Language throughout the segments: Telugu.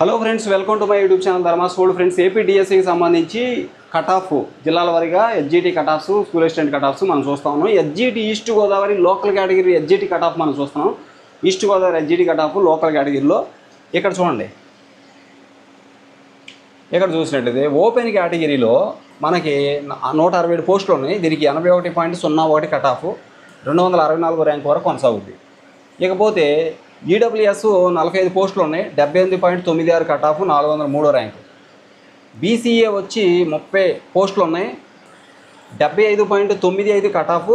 Hello friends, welcome to my YouTube channel Dharma's world. Friends, AP డిఎస్సికి సంబంధించి కట్ ఆఫ్ జిల్లాల వారీగా SGT cut offs, school assistant cut offs మనం చూస్తా ఉన్నాం. SGT east Godavari local category SGT cut off మనం చూస్తున్నాం. East Godavari SGT cut off local కేటగిరీలో ఇక్కడ చూడండి. ఇక్కడ చూసినట్లయితే ఓపెన్ కేటగిరీలో మనకి 167 పోస్టులు ఉన్నాయి. దీనికి 81.01 కట్ ఆఫ్ 264 ర్యాంక్ వరకు కొనసాగుతుంది. ఇకపోతే ఈడబ్ల్యూఎస్ 45 పోస్టులు ఉన్నాయి, 78.96 కట్ ఆఫ్ 403 ర్యాంకు. బీసీఏ వచ్చి 30 పోస్టులు ఉన్నాయి, 75.95 కట్ ఆఫ్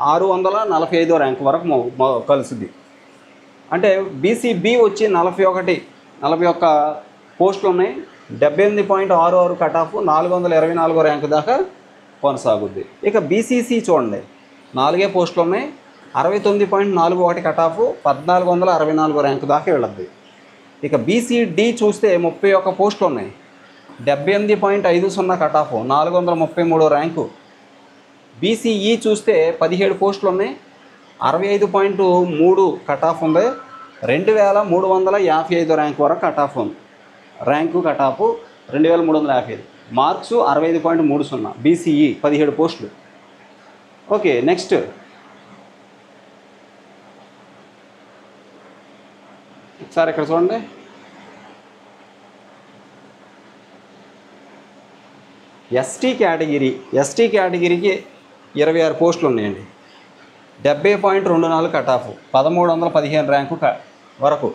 645 ర్యాంక్ వరకు కలుస్తుంది. అంటే బీసీబీ వచ్చి 41 పోస్టులు ఉన్నాయి, 78.66 కట్ ఆఫ్ 424 ర్యాంకు దాకా కొనసాగుద్ది. ఇక బీసీసీ చూడండి, 4 పోస్టులు ఉన్నాయి, 69.41 కట్ ఆఫ్ 1464 ర్యాంకు దాకా వెళ్ళద్ది. ఇక బీసీడీ చూస్తే 31 పోస్టులు ఉన్నాయి, 78.50 కట్ ఆఫ్ 433 ర్యాంకు. బీసీఈ చూస్తే 17 పోస్టులు ఉన్నాయి, 65.3 కట్ ఆఫ్ ఉంది, 2355 ర్యాంక్ వరకు కట్ ఆఫ్ ఉంది. Rank cut off 2355, marks 65.30. BCE 17 పోస్టులు. ఓకే, నెక్స్ట్ ఒకసారి ఇక్కడ చూడండి. ఎస్టీ కేటగిరీకి 26 పోస్టులు ఉన్నాయండి, 70.24 కట్ ఆఫ్ 1315 ర్యాంకు వరకు.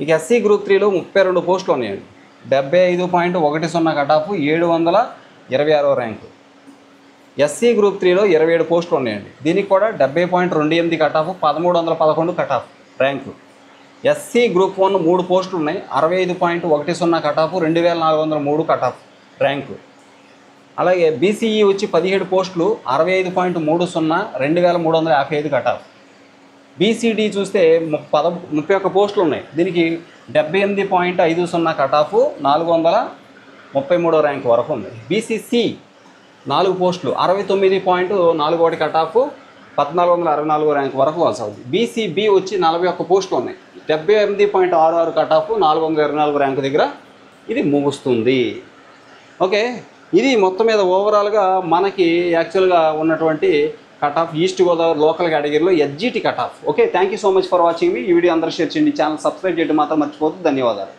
ఇక ఎస్సీ గ్రూప్ 3లో 32 పోస్టులు ఉన్నాయండి, 75.10 cut off 726 rank. SC group 3లో 27 పోస్టులు ఉన్నాయండి, దీనికి కూడా 70.28 cut off 1311 cut off rank. SC group 1 3 పోస్టులు ఉన్నాయి, 65.10 cut off 2403 cut off rank. అలాగే బీసీఈ వచ్చి 17 పోస్టులు, 65.30 2355 కట్ ఆఫ్. బీసీడీ చూస్తే 31 పోస్టులు ఉన్నాయి, దీనికి 78.50 కట్ ఆఫ్ 433 ర్యాంక్ వరకు ఉంది. బీసీసీ 4 పోస్టులు, 69.41 కట్ ఆఫ్ 1464 ర్యాంక్ వరకు కొనసాగుతుంది. బీసీబీ వచ్చి 41 పోస్టులు ఉన్నాయి, 78.66 కట్ ఆఫ్ 424 ర్యాంకు దగ్గర ఇది ముగుస్తుంది. ఓకే, ఇది మొత్తం మీద ఓవరాల్గా మనకి యాక్చువల్గా ఉన్నటువంటి cut off east Godavari local కేటగిరీలో SGT cut off. Okay, thank you so much for watching మీ. ఈ వీడియో అందరూ షేర్ చేయండి, ఛానల్ సబ్స్క్రైబ్ చేయడం మాత్రం మర్చిపోవద్దు. ధన్యవాదాలు.